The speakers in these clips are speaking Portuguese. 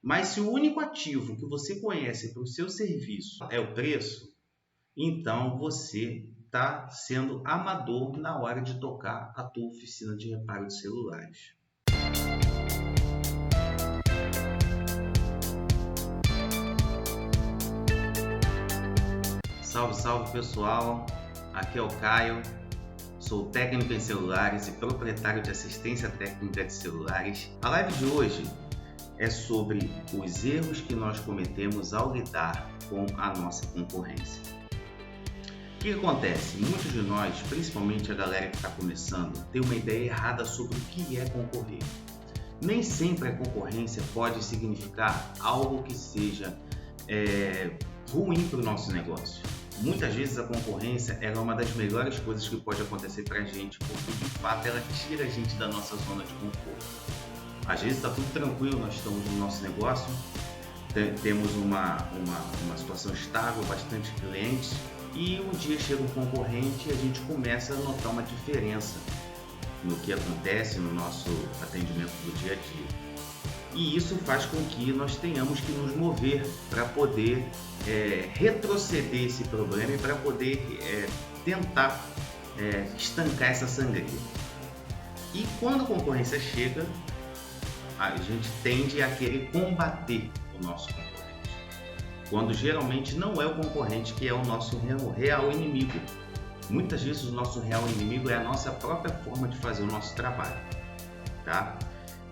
Mas se o único ativo que você conhece para o seu serviço é o preço, então você está sendo amador na hora de tocar a tua oficina de reparo de celulares. Salve, salve pessoal, aqui é o Caio, sou técnico em celulares e proprietário de assistência técnica de celulares. A live de hoje é sobre os erros que nós cometemos ao lidar com a nossa concorrência. O que acontece? Muitos de nós, principalmente a galera que está começando, tem uma ideia errada sobre o que é concorrer. Nem sempre a concorrência pode significar algo que seja ruim para o nosso negócio. Muitas vezes a concorrência é uma das melhores coisas que pode acontecer para a gente, porque de fato ela tira a gente da nossa zona de conforto. Às vezes está tudo tranquilo, nós estamos no nosso negócio, temos uma situação estável, bastante clientes, e um dia chega um concorrente e a gente começa a notar uma diferença no que acontece no nosso atendimento do dia a dia. E isso faz com que nós tenhamos que nos mover para poder retroceder esse problema e para poder tentar estancar essa sangria. E quando a concorrência chega, a gente tende a querer combater o nosso concorrente, quando geralmente não é o concorrente que é o nosso real inimigo. Muitas vezes o nosso real inimigo é a nossa própria forma de fazer o nosso trabalho, tá?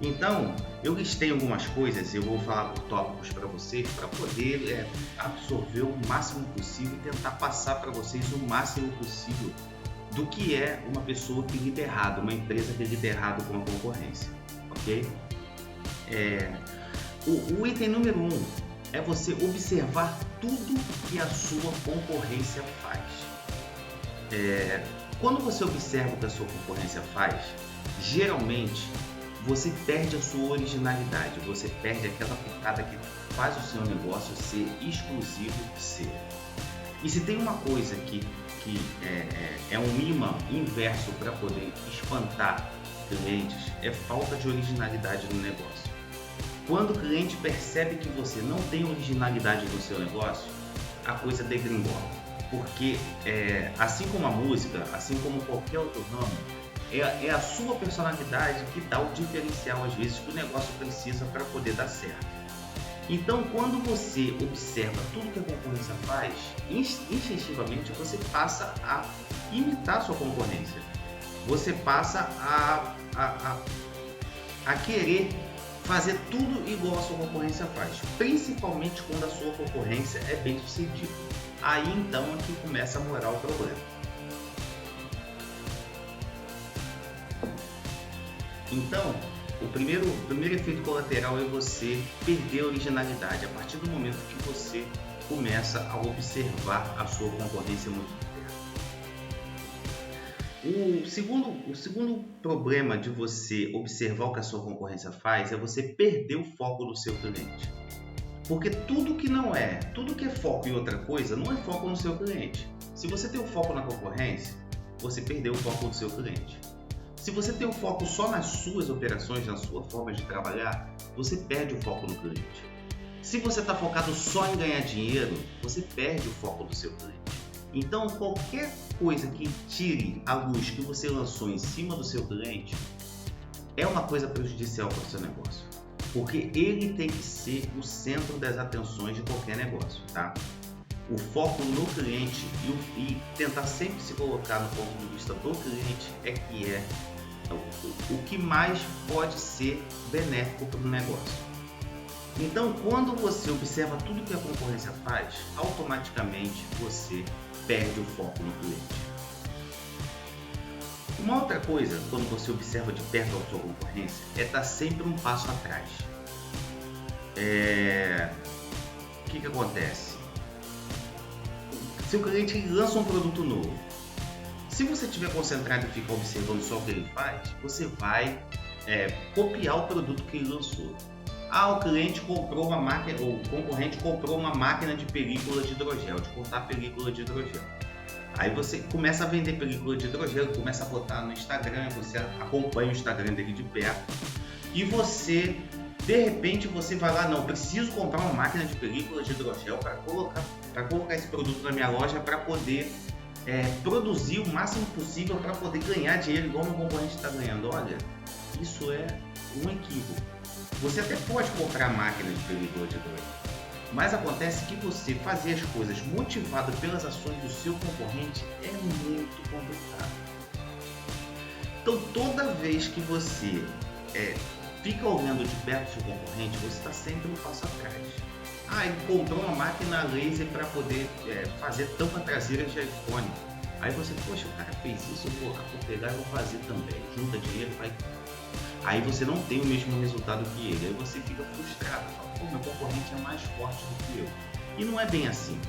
Então, eu listei algumas coisas, eu vou falar por tópicos para vocês, para poder absorver o máximo possível e tentar passar para vocês o máximo possível do que é uma pessoa que lida errado, uma empresa que lida errado com a concorrência, ok? O item número 1 é você observar tudo que a sua concorrência faz. Quando você observa o que a sua concorrência faz, geralmente você perde a sua originalidade, você perde aquela picada que faz o seu negócio ser exclusivo seu. E se tem uma coisa que é um imã inverso para poder espantar clientes, é falta de originalidade no negócio. Quando o cliente percebe que você não tem originalidade no seu negócio, a coisa degringola. Porque assim como a música, assim como qualquer outro ramo, é a sua personalidade que dá o diferencial às vezes que o negócio precisa para poder dar certo. Então, quando você observa tudo que a concorrência faz, instintivamente você passa a imitar a sua concorrência. Você passa a querer fazer tudo igual a sua concorrência faz, principalmente quando a sua concorrência é bem sucedida. Aí então é que começa a morar o problema. Então, o primeiro efeito colateral é você perder a originalidade a partir do momento que você começa a observar a sua concorrência muito de perto. O segundo problema de você observar o que a sua concorrência faz é você perder o foco do seu cliente. Porque tudo que é foco em outra coisa, não é foco no seu cliente. Se você tem o foco na concorrência, você perdeu o foco do seu cliente. Se você tem o foco só nas suas operações, na sua forma de trabalhar, você perde o foco no cliente. Se você está focado só em ganhar dinheiro, você perde o foco do seu cliente. Então, qualquer coisa que tire a luz que você lançou em cima do seu cliente é uma coisa prejudicial para o seu negócio. Porque ele tem que ser o centro das atenções de qualquer negócio, tá? O foco no cliente e tentar sempre se colocar no ponto de vista do cliente é o que mais pode ser benéfico para o negócio. Então, quando você observa tudo que a concorrência faz, automaticamente você perde o foco no cliente. Uma outra coisa, quando você observa de perto a sua concorrência, é estar sempre um passo atrás. O que acontece? Se o cliente lança um produto novo, se você estiver concentrado e ficar observando só o que ele faz, você vai copiar o produto que ele lançou. O cliente comprou uma máquina, ou o concorrente comprou uma máquina de película de hidrogel, de cortar película de hidrogel. Aí você começa a vender película de hidrogel, começa a botar no Instagram, você acompanha o Instagram dele de perto e você De repente você vai lá, não, preciso comprar uma máquina de película de hidrogel para colocar esse produto na minha loja para poder produzir o máximo possível para poder ganhar dinheiro igual meu concorrente está ganhando. Olha, isso é um equívoco. Você até pode comprar máquina de película de hidrogel, mas acontece que você fazer as coisas motivado pelas ações do seu concorrente é muito complicado. Então toda vez que você fica olhando de perto o seu concorrente, você está sempre um passo atrás. Ele comprou uma máquina laser para poder fazer tampa traseira de iPhone. Aí você, poxa, o cara fez isso, eu vou pegar e vou fazer também. Junta dinheiro, vai. Aí você não tem o mesmo resultado que ele. Aí você fica frustrado. Fala, pô, meu concorrente é mais forte do que eu. E não é bem assim.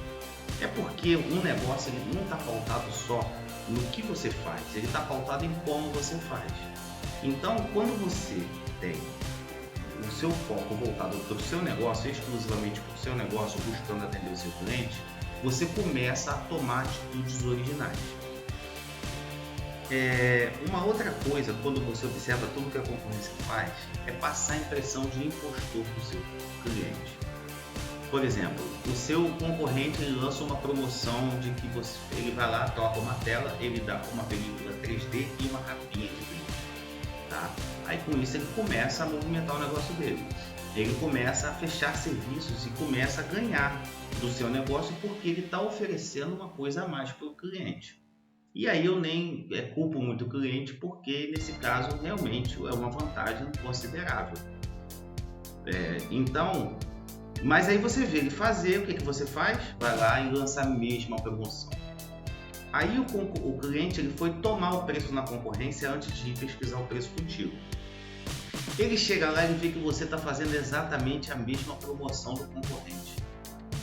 É porque um negócio ele não está pautado só no que você faz, ele está pautado em como você faz. Então, quando você tem o seu foco voltado para o seu negócio, exclusivamente para o seu negócio, buscando atender o seu cliente, você começa a tomar atitudes originais. Uma outra coisa, quando você observa tudo que a concorrência faz, é passar a impressão de impostor para o seu cliente. Por exemplo, o seu concorrente ele lança uma promoção de que ele vai lá, troca uma tela, ele dá uma película 3D e uma capinha de película. Tá? Aí com isso ele começa a movimentar o negócio dele. Ele começa a fechar serviços e começa a ganhar do seu negócio porque ele está oferecendo uma coisa a mais para o cliente. E aí eu nem culpo muito o cliente porque nesse caso realmente é uma vantagem considerável. Então, mas aí você vê ele fazer, o que você faz? Vai lá e lança a mesma promoção. Aí o cliente ele foi tomar o preço na concorrência antes de ir pesquisar o preço contigo. Ele chega lá e vê que você está fazendo exatamente a mesma promoção do concorrente.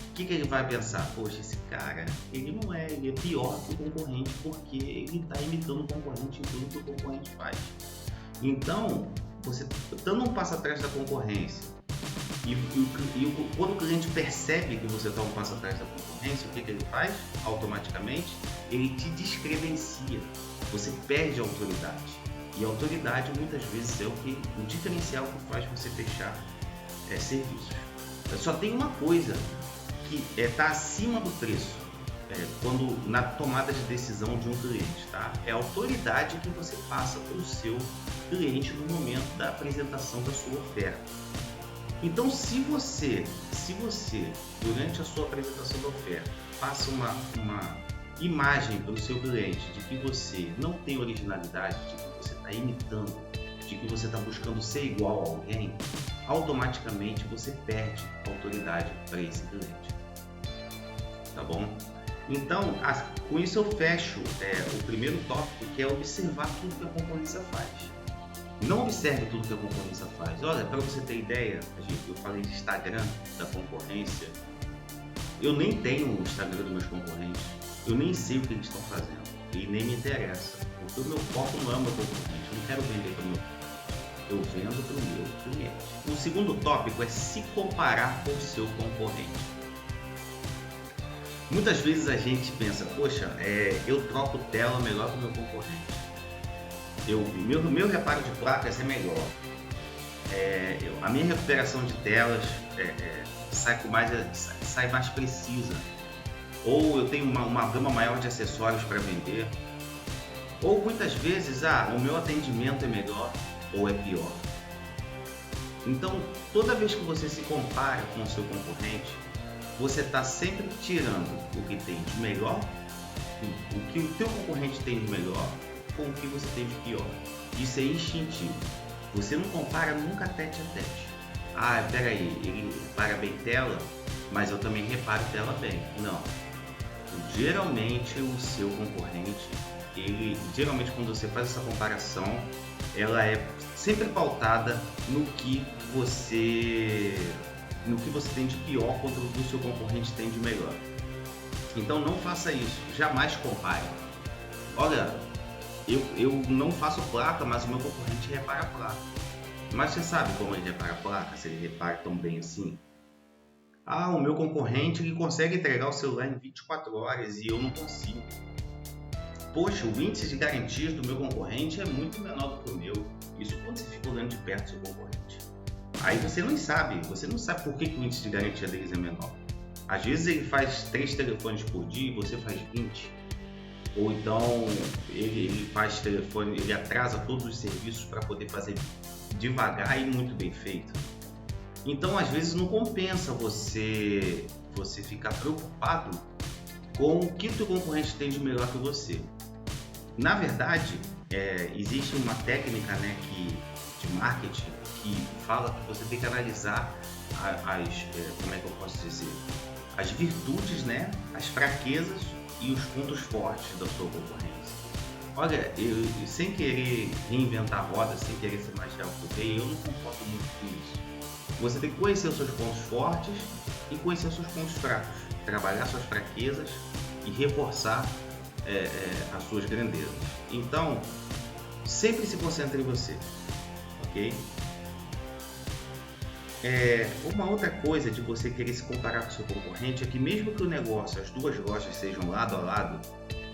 O que ele vai pensar? Poxa, esse cara, ele é pior que o concorrente porque ele está imitando o concorrente em tudo que o concorrente faz. Então, você estando um passo atrás da concorrência e quando o cliente percebe que você está um passo atrás da concorrência, o que ele faz? Automaticamente, ele te descredencia. Você perde a autoridade. E a autoridade muitas vezes é o diferencial que faz você fechar serviços. Só tem uma coisa que está acima do preço quando na tomada de decisão de um cliente, tá? É a autoridade que você passa para o seu cliente no momento da apresentação da sua oferta. Então, se você durante a sua apresentação da oferta passa uma imagem para o seu cliente de que você não tem originalidade, de que você está imitando, de que você está buscando ser igual a alguém, automaticamente você perde a autoridade para esse cliente. Tá bom? Então, com isso eu fecho o primeiro tópico, que é observar tudo que a concorrência faz. Não observe tudo que a concorrência faz. Olha, para você ter ideia, eu falei de Instagram da concorrência. Eu nem tenho o Instagram dos meus concorrentes. Eu nem sei o que eles estão fazendo. E nem me interessa. Porque o meu foco não é o meu concorrente. Eu não quero vender para o meu cliente. Eu vendo para o meu cliente. O segundo tópico é se comparar com o seu concorrente. Muitas vezes a gente pensa, poxa, eu troco tela melhor que o meu concorrente. Meu reparo de placas é melhor. A minha recuperação de telas sai mais precisa. Ou eu tenho uma gama maior de acessórios para vender. Ou muitas vezes, o meu atendimento é melhor ou é pior. Então, toda vez que você se compara com o seu concorrente, você está sempre tirando o que tem de melhor, o que o teu concorrente tem de melhor, com o que você tem de pior. Isso é instintivo. Você não compara nunca tete a tete. Peraí, ele repara bem tela, mas eu também reparo tela bem. Não. Geralmente o seu concorrente, geralmente quando você faz essa comparação, ela é sempre pautada no que você tem de pior contra o que o seu concorrente tem de melhor. Então não faça isso, jamais compare. Olha, eu não faço placa, mas o meu concorrente repara a placa. Mas você sabe como ele repara a placa? Se ele repara tão bem assim? O meu concorrente ele consegue entregar o celular em 24 horas e eu não consigo. Poxa, o índice de garantias do meu concorrente é muito menor do que o meu. Isso quando você fica olhando de perto do seu concorrente. Aí você não sabe por que o índice de garantia deles é menor. Às vezes ele faz 3 telefones por dia e você faz 20. Ou então ele faz telefone, ele atrasa todos os serviços para poder fazer devagar e muito bem feito. Então às vezes não compensa você ficar preocupado com o que o teu concorrente tem de melhor que você. Na verdade, existe uma técnica, né, de marketing que fala que você tem que analisar como é que eu posso dizer, as virtudes, né, as fraquezas e os pontos fortes da sua concorrência. Olha, eu sem querer reinventar a roda, sem querer ser mais real que eu dei, eu não concordo muito com isso. Você tem que conhecer os seus pontos fortes e conhecer os seus pontos fracos, trabalhar suas fraquezas e reforçar as suas grandezas. Então, sempre se concentre em você, ok? Uma outra coisa de você querer se comparar com o seu concorrente é que mesmo que o negócio, as duas lojas sejam lado a lado,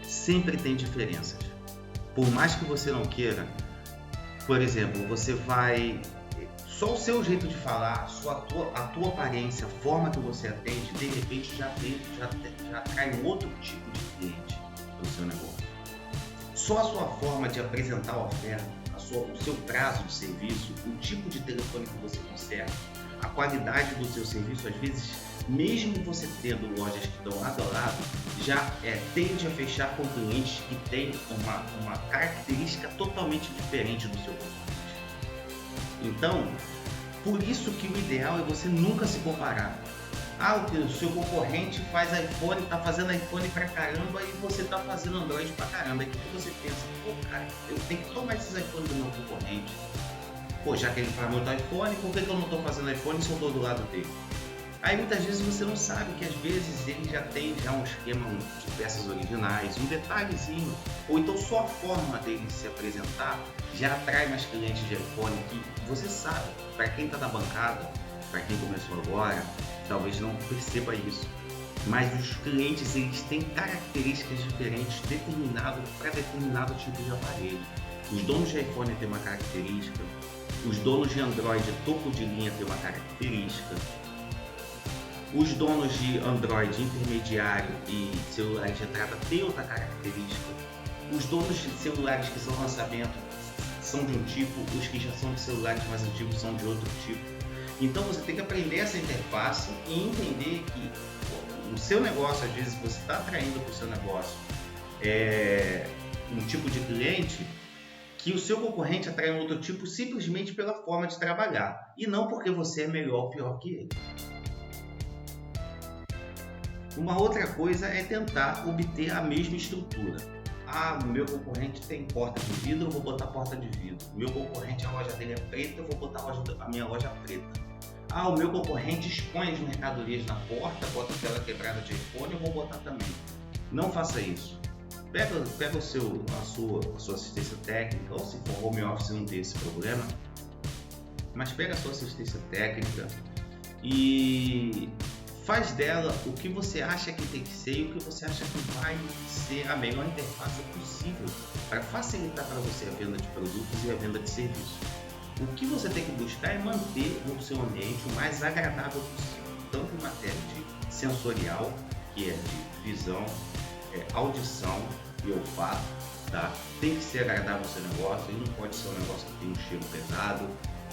sempre tem diferenças. Por mais que você não queira, por exemplo, você vai... Só o seu jeito de falar, a tua aparência, a forma que você atende, de repente já atrai um outro tipo de cliente para o seu negócio. Só a sua forma de apresentar a oferta, o seu prazo de serviço, o tipo de telefone que você conserta, a qualidade do seu serviço, às vezes, mesmo você tendo lojas que estão lado a lado, já tende a fechar com clientes que têm uma característica totalmente diferente do seu concorrente. Então, por isso que o ideal é você nunca se comparar. O seu concorrente faz iPhone, tá fazendo iPhone pra caramba e você tá fazendo Android pra caramba. Aí o que você pensa? Cara, eu tenho que tomar esses iPhones do meu concorrente. Já que ele faz muito iPhone, por que eu não tô fazendo iPhone se eu tô do lado dele? Aí muitas vezes você não sabe que às vezes ele já tem um esquema de peças originais, um detalhezinho, ou então só a forma dele se apresentar já atrai mais clientes de iPhone que você sabe. Para quem está na bancada, para quem começou agora, talvez não perceba isso, mas os clientes eles têm características diferentes para determinado tipo de aparelho. Os donos de iPhone têm uma característica, os donos de Android topo de linha têm uma característica, os donos de Android intermediário e celulares de entrada têm outra característica. Os donos de celulares que são lançamento são de um tipo, os que já são de celulares mais antigos são de outro tipo. Então você tem que aprender essa interface e entender que o seu negócio, às vezes você está atraindo para o seu negócio um tipo de cliente que o seu concorrente atrai um outro tipo simplesmente pela forma de trabalhar e não porque você é melhor ou pior que ele. Uma outra coisa é tentar obter a mesma estrutura. O meu concorrente tem porta de vidro, eu vou botar porta de vidro. O meu concorrente, a loja dele é preta, eu vou botar a minha loja preta. O meu concorrente expõe as mercadorias na porta, bota tela quebrada de iPhone, eu vou botar também. Não faça isso. Pega a sua assistência técnica, ou se for home office não tem esse problema, mas pega a sua assistência técnica e faz dela o que você acha que tem que ser e o que você acha que vai ser a melhor interface possível para facilitar para você a venda de produtos e a venda de serviços. O que você tem que buscar é manter o seu ambiente o mais agradável possível, tanto em matéria de sensorial, que é de visão, audição e olfato, tá? Tem que ser agradável o seu negócio, ele não pode ser um negócio que tem um cheiro pesado,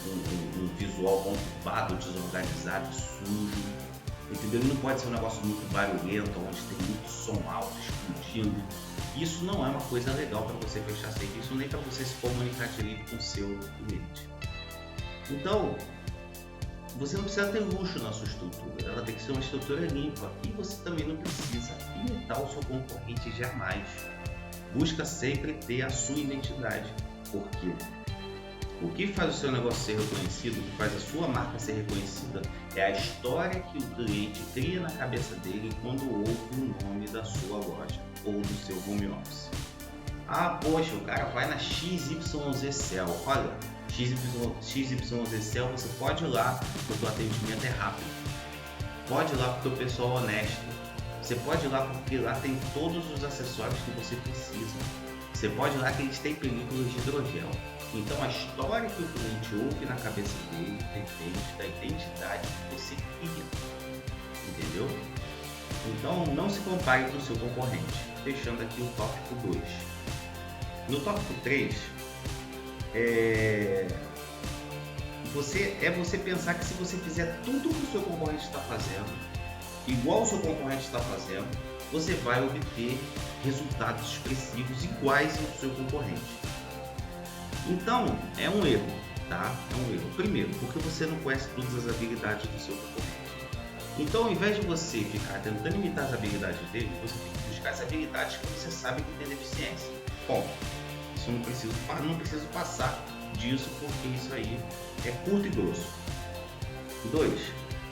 um visual conturbado, desorganizado, sujo. Entendeu? Ele não pode ser um negócio muito barulhento, onde tem muito som alto explodindo. Isso não é uma coisa legal para você fechar serviço, nem para você se comunicar direito com o seu cliente. Então, você não precisa ter luxo na sua estrutura, ela tem que ser uma estrutura limpa e você também não precisa imitar o seu concorrente jamais. Busca sempre ter a sua identidade, porque o que faz o seu negócio ser reconhecido, o que faz a sua marca ser reconhecida, é a história que o cliente cria na cabeça dele quando ouve o nome da sua loja ou do seu home office. Poxa, o cara vai na XYZ Cell. Olha, XYZ Cell, você pode ir lá porque o atendimento é rápido. Pode ir lá porque o pessoal é honesto. Você pode ir lá porque lá tem todos os acessórios que você precisa. Você pode ir lá que eles têm películas de hidrogel. Então a história que o cliente ouve na cabeça dele depende da identidade que você cria, entendeu? Então não se compare com o seu concorrente. Fechando aqui o tópico 2. No tópico 3, você pensar que se você fizer tudo o que o seu concorrente está fazendo, igual o seu concorrente está fazendo, você vai obter resultados expressivos iguais ao seu concorrente. Então, é um erro, tá? É um erro. Primeiro, porque você não conhece todas as habilidades do seu concorrente. Então, ao invés de você ficar tentando imitar as habilidades dele, você tem que buscar as habilidades que você sabe que tem deficiência. Bom, isso não preciso passar disso, porque isso aí é curto e grosso. 2.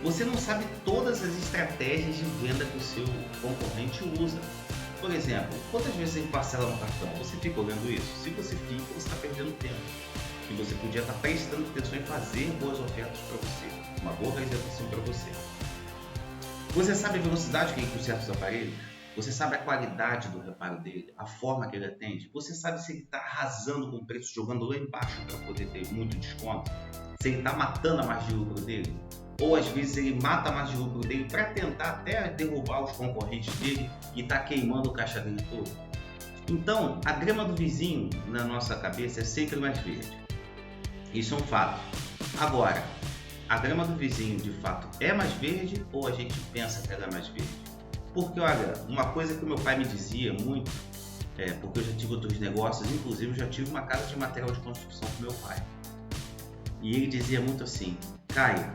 Você não sabe todas as estratégias de venda que o seu concorrente usa. Por exemplo, quantas vezes ele parcela no cartão? Você fica olhando isso? Se você fica, você está perdendo tempo. E você podia estar prestando atenção em fazer boas ofertas para você, uma boa apresentação para você. Você sabe a velocidade que ele conserta os aparelhos? Você sabe a qualidade do reparo dele, a forma que ele atende? Você sabe se ele está arrasando com o preço, jogando lá embaixo para poder ter muito desconto? Se ele está matando a margem de lucro dele? Ou às vezes ele mata a margem de lucro dele para tentar até derrubar os concorrentes dele e está queimando o caixa dele todo? Então, a grama do vizinho na nossa cabeça é sempre mais verde. Isso é um fato. Agora, a grama do vizinho de fato é mais verde ou a gente pensa que ela é mais verde? Porque olha, uma coisa que o meu pai me dizia muito, porque eu já tive outros negócios, inclusive eu já tive uma casa de material de construção com meu pai. E ele dizia muito assim: Caio,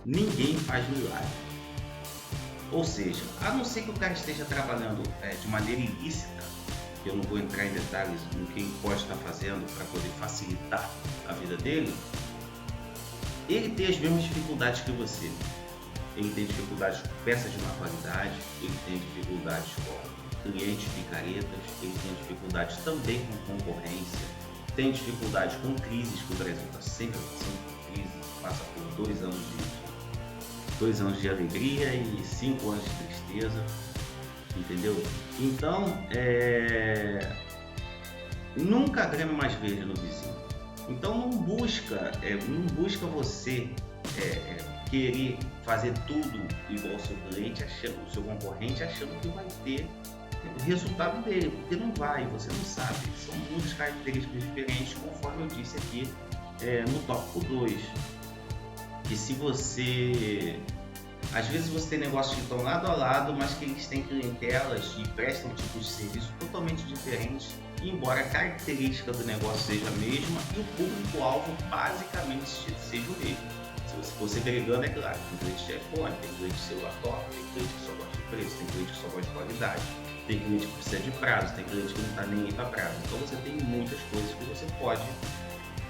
ninguém faz milagre. Ou seja, a não ser que o cara esteja trabalhando de maneira ilícita, que eu não vou entrar em detalhes no que ele pode estar fazendo para poder facilitar a vida dele, ele tem as mesmas dificuldades que você. Ele tem dificuldades com peças de má qualidade, ele tem dificuldades com clientes picaretas, ele tem dificuldades também com concorrência, tem dificuldades com crises, que o Brasil está sempre passando por crises, passa por 2 anos de alegria e 5 anos de tristeza, entendeu? Então, nunca a grama é mais verde no vizinho. Então não busca você querer fazer tudo igual ao seu cliente, o seu concorrente, achando que vai ter o resultado dele, porque não vai, você não sabe. São muitas características diferentes, conforme eu disse aqui no tópico 2. Que se você... Às vezes você tem negócios que estão lado a lado, mas que eles têm clientelas e prestam tipos de serviço totalmente diferentes, embora a característica do negócio seja a mesma e o público-alvo basicamente seja o mesmo. Se você agregando, é claro, tem cliente de iPhone, tem cliente de celular top, tem cliente que só gosta de preço, tem cliente que só gosta de qualidade, tem cliente que precisa de prazo, tem cliente que não está nem aí para prazo. Então você tem muitas coisas que você pode,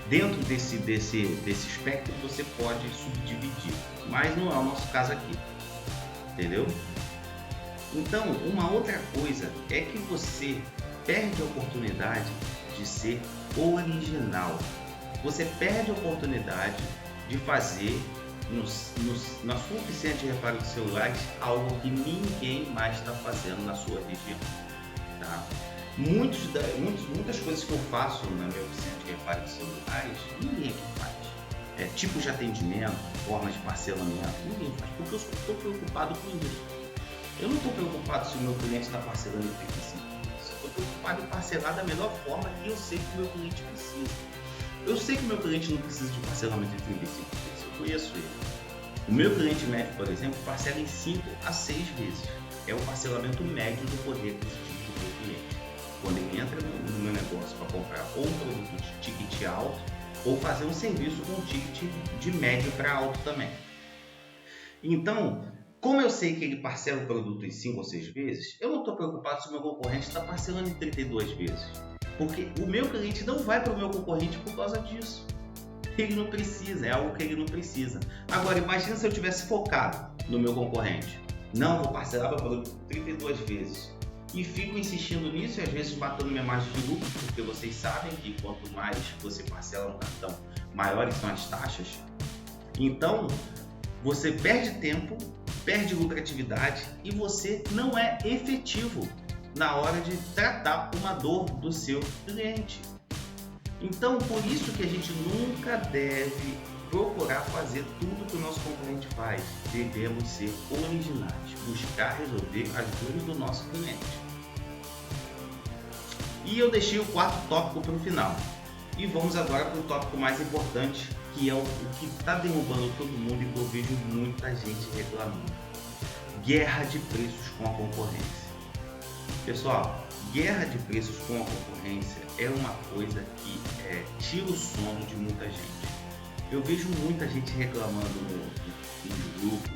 dentro desse espectro, você pode subdividir, mas não é o nosso caso aqui, entendeu? Então, uma outra coisa é que você perde a oportunidade de ser original. Você perde a oportunidade de fazer na sua oficina de reparo de celulares algo que ninguém mais está fazendo na sua região, tá? Muitas coisas que eu faço na minha oficina de reparo de celulares, ninguém aqui faz. Tipos de atendimento, formas de parcelamento, ninguém faz, porque eu estou preocupado com isso. Eu não estou preocupado se o meu cliente está parcelando em 35 vezes. Estou preocupado em parcelar da melhor forma que eu sei que o meu cliente precisa. Eu sei que o meu cliente não precisa de parcelamento em 35 vezes, eu conheço ele. O meu cliente médio, por exemplo, parcela em 5 a 6 vezes. É o parcelamento médio do poder aquisitivo do meu cliente. Quando ele entra no meu negócio para comprar ou um produto de ticket alto ou fazer um serviço com um ticket de médio para alto também. Então, como eu sei que ele parcela o produto em 5 ou 6 vezes, eu não estou preocupado se o meu concorrente está parcelando em 32 vezes. Porque o meu cliente não vai para o meu concorrente por causa disso. Ele não precisa, é algo que ele não precisa. Agora, imagina se eu tivesse focado no meu concorrente. Não, vou parcelar meu produto 32 vezes. E fico insistindo nisso e às vezes matando minha margem de lucro, porque vocês sabem que quanto mais você parcela no cartão, maiores são as taxas. Então, você perde tempo, perde lucratividade e você não é efetivo na hora de tratar uma dor do seu cliente. Então, por isso que a gente nunca deve procurar fazer tudo que o nosso concorrente faz. Devemos ser originais, buscar resolver as dores do nosso cliente. E eu deixei o quarto tópico para o final. E vamos agora para o tópico mais importante, que é o que está derrubando todo mundo e que eu vejo muita gente reclamando. Guerra de preços com a concorrência. Pessoal, guerra de preços com a concorrência é uma coisa que tira o sono de muita gente. Eu vejo muita gente reclamando nos grupos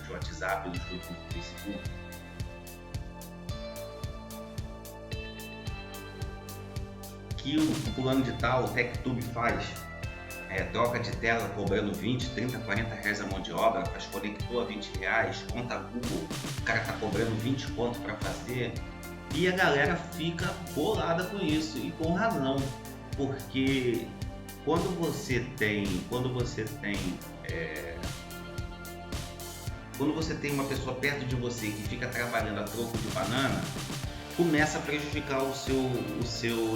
de WhatsApp, nos grupos do Facebook. Que o plano de tal, o TechTube faz troca de tela cobrando 20, 30, 40 reais a mão de obra, faz conector a 20 reais, conta Google, o cara tá cobrando 20 conto para fazer, e a galera fica bolada com isso, e com razão, porque quando você tem uma pessoa perto de você que fica trabalhando a troco de banana, começa a prejudicar o seu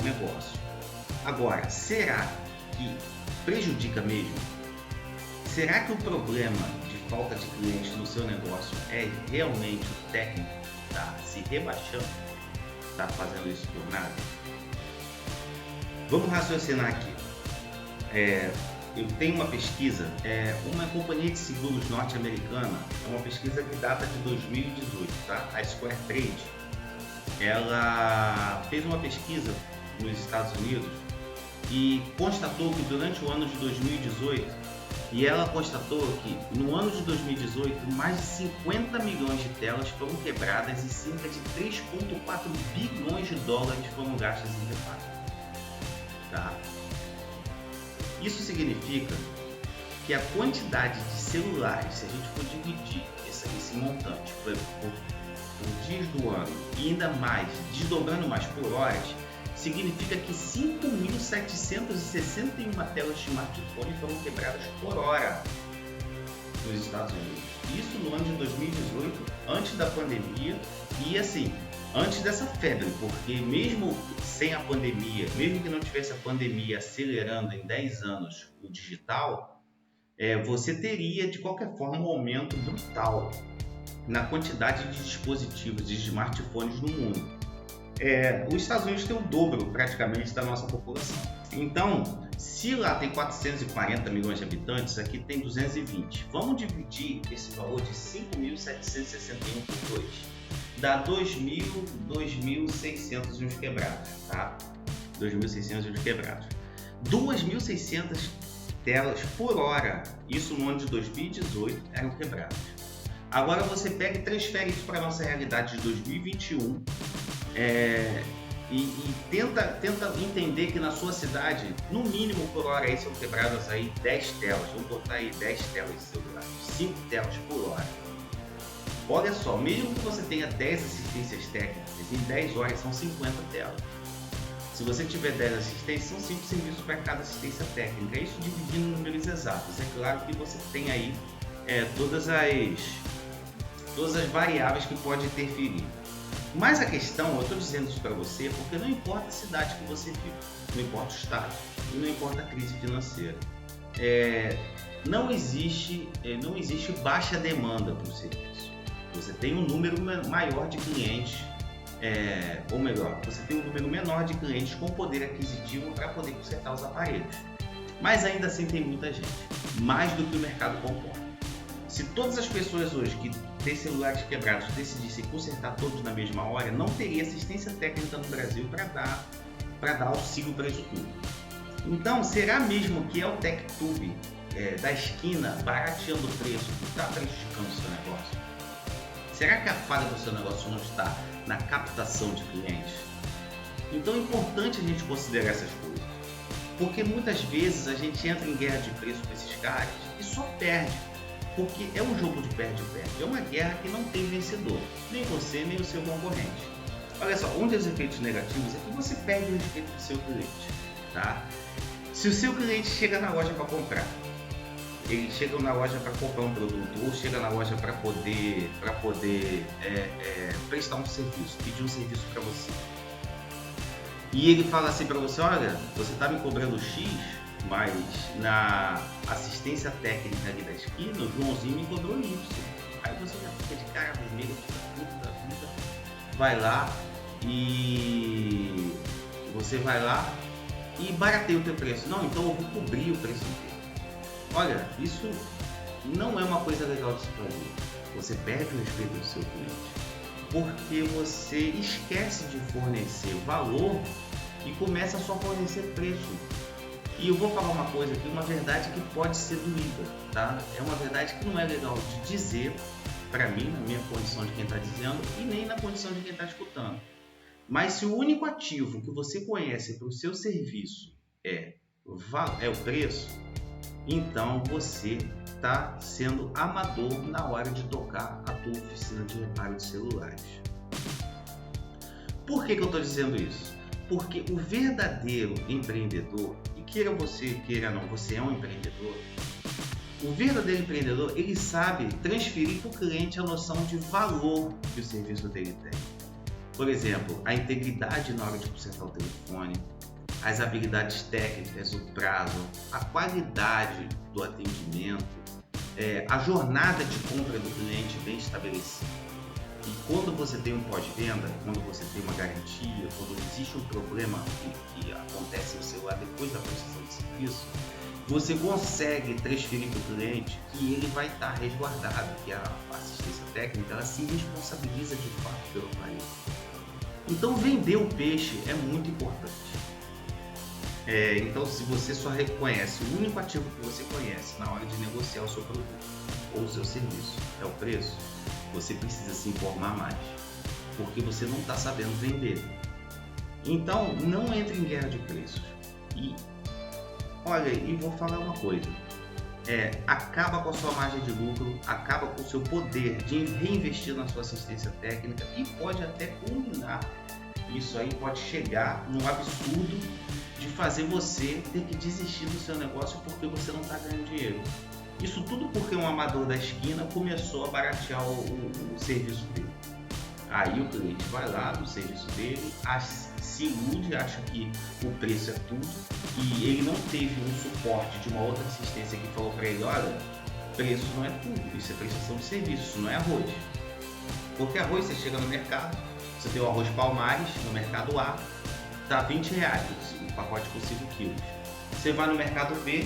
negócio. Agora, será que prejudica mesmo? Será que o problema de falta de clientes no seu negócio é realmente o técnico que está se rebaixando, está fazendo isso por nada? Vamos raciocinar aqui. Eu tenho uma pesquisa, uma companhia de seguros norte-americana, é uma pesquisa que data de 2018, tá? A Square Trade, ela fez uma pesquisa nos Estados Unidos e constatou que durante o ano de 2018, e ela constatou que no ano de 2018, mais de 50 milhões de telas foram quebradas e cerca de 3,4 bilhões de dólares foram gastos em reparo. Tá? Isso significa que a quantidade de celulares, se a gente for dividir esse montante por dias do ano e ainda mais, desdobrando mais por horas, significa que 5.761 telas de smartphone foram quebradas por hora nos Estados Unidos. Isso no ano de 2018, antes da pandemia e assim, antes dessa febre, porque mesmo sem a pandemia, mesmo que não tivesse a pandemia acelerando em 10 anos o digital, você teria de qualquer forma um aumento brutal na quantidade de dispositivos, de smartphones no mundo. Os Estados Unidos tem o dobro praticamente da nossa população. Então, se lá tem 440 milhões de habitantes, aqui tem 220. Vamos dividir esse valor de 5.761 por 2. Dá 2.600 e uns quebrados, tá? 2.600 e uns quebrados. 2.600 telas por hora, isso no ano de 2018, eram quebradas. Agora você pega e transfere isso para a nossa realidade de 2021 e tenta entender que na sua cidade, no mínimo por hora, aí são quebradas aí 10 telas, vamos botar aí 10 telas de celular, 5 telas por hora. Olha só, mesmo que você tenha 10 assistências técnicas, em 10 horas são 50 telas. Se você tiver 10 assistências, são 5 serviços para cada assistência técnica, isso dividindo em números exatos. É claro que você tem aí todas as variáveis que podem interferir. Mas a questão, eu estou dizendo isso para você porque não importa a cidade que você vive, não importa o estado e não importa a crise financeira. Não existe baixa demanda para o serviço. Você tem um número maior de clientes, ou melhor, você tem um número menor de clientes com poder aquisitivo para poder consertar os aparelhos. Mas ainda assim tem muita gente, mais do que o mercado comporta. Se todas as pessoas hoje que têm celulares quebrados decidissem consertar todos na mesma hora, não teria assistência técnica no Brasil para dar auxílio para isso tudo. Então, será mesmo que é o TechTube da esquina barateando o preço que está prejudicando o seu negócio? Será que a falha do seu negócio não está na captação de clientes? Então é importante a gente considerar essas coisas, porque muitas vezes a gente entra em guerra de preço com esses caras e só perde. Porque é um jogo de perde-perde, é uma guerra que não tem vencedor, nem você, nem o seu concorrente. Olha só, um dos efeitos negativos é que você perde o respeito do seu cliente, tá? Se o seu cliente chega na loja para comprar, ele chega na loja para comprar um produto, ou chega na loja para poder prestar um serviço, pedir um serviço para você. e ele fala assim para você, olha, você está me cobrando X, mas na assistência técnica ali da esquina, o Joãozinho me cobrou Y. Aí você já fica de cara vermelha, fica puto da vida, vai lá e barateia o teu preço. Não, então eu vou cobrir o preço inteiro. Olha, isso não é uma coisa legal de se fazer. Você perde o respeito do seu cliente, porque você esquece de fornecer valor e começa só a fornecer preço. E eu vou falar uma coisa aqui, uma verdade que pode ser doída, tá? É uma verdade que não é legal de dizer para mim, na minha condição de quem está dizendo, e nem na condição de quem está escutando. Mas se o único ativo que você conhece para o seu serviço é o preço, então você está sendo amador na hora de tocar a tua oficina de reparo de celulares. Por que eu estou dizendo isso? Porque o verdadeiro empreendedor, e queira você, queira não, você é um empreendedor, o verdadeiro empreendedor, ele sabe transferir para o cliente a noção de valor que o serviço dele tem. Por exemplo, a integridade na hora de consertar o telefone, as habilidades técnicas, o prazo, a qualidade do atendimento, a jornada de compra do cliente bem estabelecida. E quando você tem um pós-venda, quando você tem uma garantia, quando existe um problema que acontece no celular depois da prestação de serviço, você consegue transferir para o cliente que ele vai estar resguardado, que a assistência técnica ela se responsabiliza de fato pelo aparelho. Então vender o peixe é muito importante. Então se você só reconhece, o único ativo que você conhece na hora de negociar o seu produto ou o seu serviço é o preço, você precisa se informar mais, porque você não está sabendo vender. Então não entre em guerra de preços. E olha, e vou falar uma coisa, acaba com a sua margem de lucro, acaba com o seu poder de reinvestir na sua assistência técnica e pode até culminar. Isso aí pode chegar num absurdo de fazer você ter que desistir do seu negócio porque você não está ganhando dinheiro. Isso tudo porque um amador da esquina começou a baratear o serviço dele. Aí o cliente vai lá no serviço dele, se ilude, acha que o preço é tudo e ele não teve um suporte de uma outra assistência que falou para ele, olha, preço não é tudo, isso é prestação de serviço, isso não é arroz. Porque arroz, você chega no mercado, você tem o arroz Palmares no mercado A, tá R$20 o pacote com 5 quilos. Você vai no mercado B,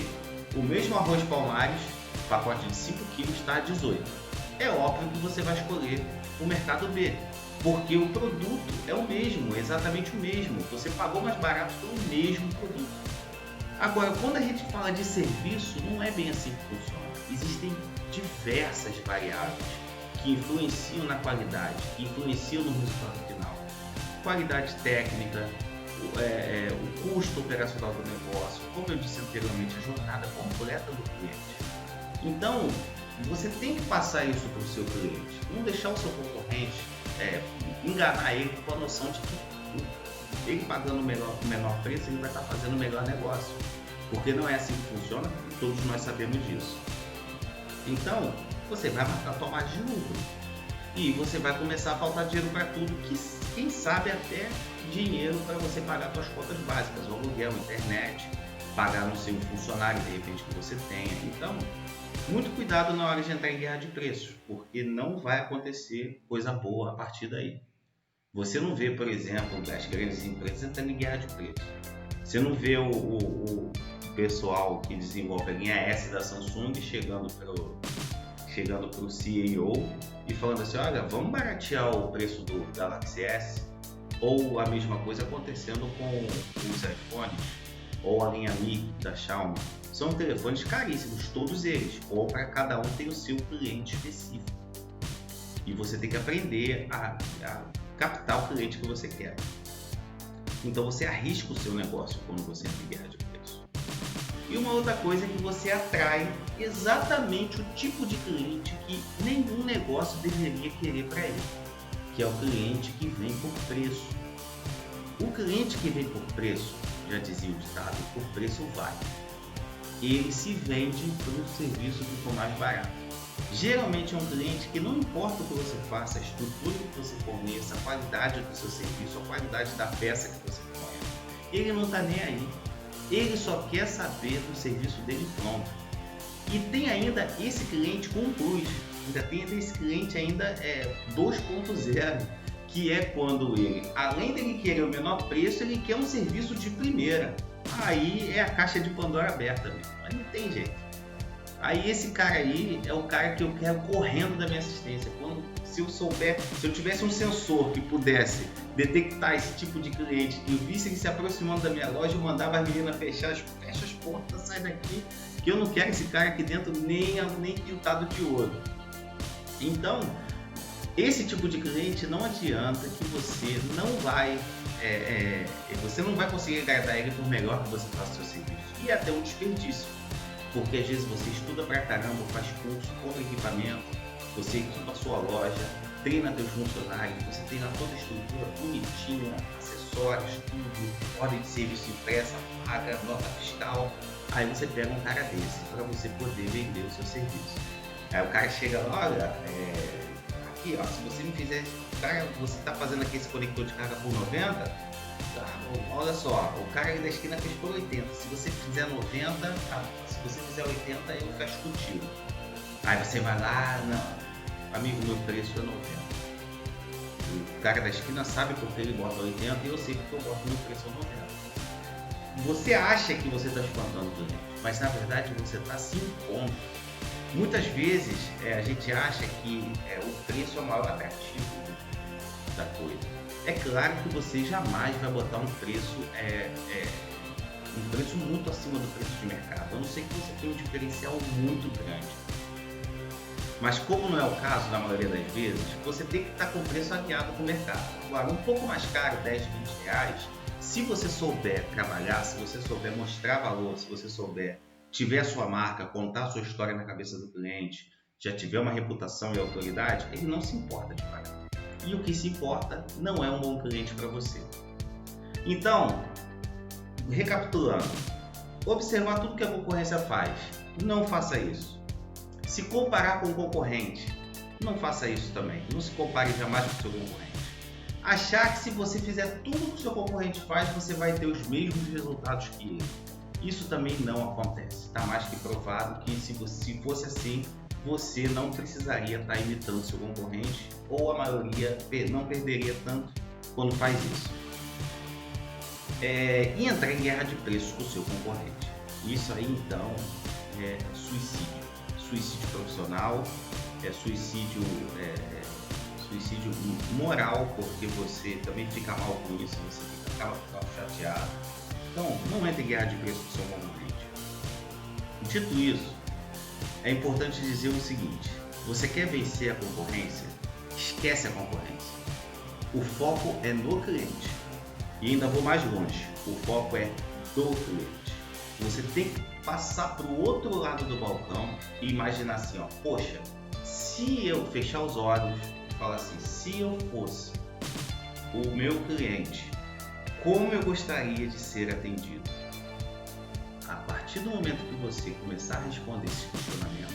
o mesmo arroz Palmares, pacote de 5 quilos está a 18. É óbvio que você vai escolher o mercado B, porque o produto é o mesmo, exatamente o mesmo. Você pagou mais barato pelo mesmo produto. Agora, quando a gente fala de serviço, não é bem assim que funciona. Existem diversas variáveis que influenciam na qualidade, que influenciam no resultado final. Qualidade técnica, o custo operacional do negócio, como eu disse anteriormente, a jornada completa do cliente. Então, você tem que passar isso para o seu cliente, não deixar o seu concorrente enganar ele com a noção de que ele pagando o menor preço, ele vai estar fazendo o melhor negócio, porque não é assim que funciona e todos nós sabemos disso. Então, você vai matar a tua margem de lucro e você vai começar a faltar dinheiro para tudo, quem sabe até dinheiro para você pagar suas contas básicas, o aluguel, internet, pagar no seu funcionário de repente que você tenha. Então, muito cuidado na hora de entrar em guerra de preços, porque não vai acontecer coisa boa a partir daí. Você não vê, por exemplo, as grandes empresas entrando em guerra de preços. Você não vê o pessoal que desenvolve a linha S da Samsung chegando para o CEO e falando assim, olha, vamos baratear o preço do Galaxy S, ou a mesma coisa acontecendo com os iPhones, ou a linha Mi da Xiaomi. São telefones caríssimos, todos eles, ou para cada um tem o seu cliente específico. E você tem que aprender a captar o cliente que você quer. Então você arrisca o seu negócio quando você entra em guerra de preço. E uma outra coisa é que você atrai exatamente o tipo de cliente que nenhum negócio deveria querer para ele, que é o cliente que vem por preço. O cliente que vem por preço, já dizia o ditado, por preço vai. Ele se vende por um serviço que for mais barato. Geralmente é um cliente que não importa o que você faça, a estrutura que você forneça, a qualidade do seu serviço, a qualidade da peça que você ponha. Ele não está nem aí. Ele só quer saber do serviço dele pronto. E tem ainda esse cliente com plus. Ainda tem esse cliente ainda 2.0, que é quando ele, além dele querer o menor preço, ele quer um serviço de primeira. Aí é a caixa de Pandora aberta mesmo. Mas não tem jeito. Aí esse cara aí é o cara que eu quero correndo da minha assistência. Se eu tivesse um sensor que pudesse detectar esse tipo de cliente e eu visse ele se aproximando da minha loja, eu mandava a menina fecha as portas, sai daqui, que eu não quero esse cara aqui dentro nem pintado de ouro. Então, esse tipo de cliente não adianta, que você não vai conseguir agradar ele por melhor que você faça o seu serviço. E até um desperdício. Porque às vezes você estuda pra caramba, faz curso, compra equipamento, você equipa a sua loja, treina teus funcionários, você tem lá toda a estrutura bonitinha, acessórios, tudo, ordem de serviço impressa, paga, nota fiscal. Aí você pega um cara desse para você poder vender o seu serviço. Aí o cara chega lá, olha, aqui ó, se você me fizer, cara, você tá fazendo aqui esse conector de carga por 90, olha só, o cara da esquina fez por 80, se você fizer 90, se você fizer 80, eu fecho contigo. Aí você vai lá, não, amigo, meu preço é 90. O cara da esquina sabe porque ele bota 80 e eu sei porque eu boto meu preço é 90. Você acha que você está espantando o cliente, mas na verdade você está se impondo. Muitas vezes a gente acha que o preço é o maior atrativo da coisa. É claro que você jamais vai botar um preço muito acima do preço de mercado, a não ser que você tenha um diferencial muito grande. Mas como não é o caso na maioria das vezes, você tem que estar com o preço alinhado com o mercado. Agora, um pouco mais caro, 10, 20 reais, se você souber trabalhar, se você souber mostrar valor, se você souber, tiver a sua marca, contar a sua história na cabeça do cliente, já tiver uma reputação e autoridade, ele não se importa de pagar. E o que se importa não é um bom cliente para você. Então, recapitulando, observar tudo que a concorrência faz, não faça isso. Se comparar com o concorrente, não faça isso também. Não se compare jamais com o seu concorrente. Achar que se você fizer tudo que o seu concorrente faz, você vai ter os mesmos resultados que ele. Isso também não acontece. Está mais que provado que se fosse assim, você não precisaria estar imitando o seu concorrente, ou a maioria não perderia tanto quando faz isso. E entrar em guerra de preços com o seu concorrente. Isso aí então é suicídio. Suicídio profissional, suicídio moral, porque você também fica mal com isso, você acaba ficando chateado. Então, não entre em guerra de preço com o seu concorrente. Dito isso, é importante dizer o seguinte: você quer vencer a concorrência? Esquece a concorrência. O foco é no cliente. E ainda vou mais longe, o foco é do cliente. Você tem que passar para o outro lado do balcão e imaginar assim, ó, poxa, se eu fechar os olhos e falar assim, se eu fosse o meu cliente, como eu gostaria de ser atendido? A partir do momento que você começar a responder esse questionamento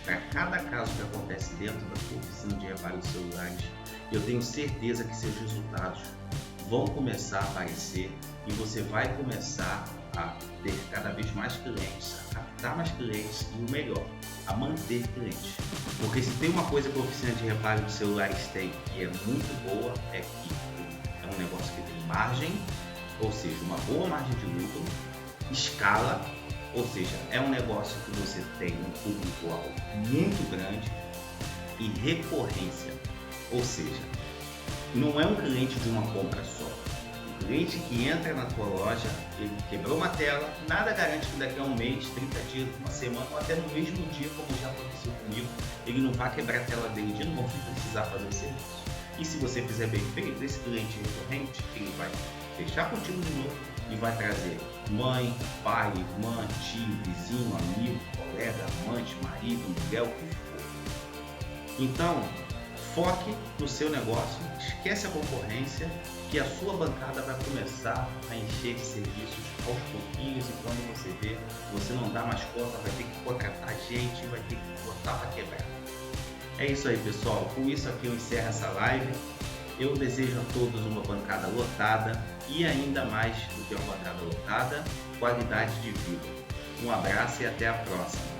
para cada caso que acontece dentro da sua oficina de reparo de celulares, eu tenho certeza que seus resultados vão começar a aparecer e você vai começar a ter cada vez mais clientes, a captar mais clientes e o melhor, a manter clientes. Porque se tem uma coisa que a oficina de reparo de celulares tem que é muito boa, é que é um negócio que tem margem, ou seja, uma boa margem de lucro, escala, ou seja, é um negócio que você tem um público-alvo muito grande e recorrência, ou seja, não é um cliente de uma compra só. O cliente que entra na tua loja, ele quebrou uma tela, nada garante que daqui a um mês, 30 dias, uma semana ou até no mesmo dia, como já aconteceu comigo, ele não vai quebrar a tela dele de novo e precisar fazer o serviço. E se você fizer bem feito, esse cliente recorrente, ele vai fechar contigo de novo e vai trazer mãe, pai, irmã, tio, vizinho, amigo, colega, amante, marido, mulher, o que for. Então, foque no seu negócio, esquece a concorrência, que a sua bancada vai começar a encher de serviços aos pouquinhos, e quando você vê, você não dá mais conta, vai ter que contratar gente, vai ter que botar para quebrar. É isso aí, pessoal. Com isso aqui eu encerro essa live. Eu desejo a todos uma bancada lotada, e ainda mais do que uma quadrada lotada, qualidade de vida. Um abraço e até a próxima!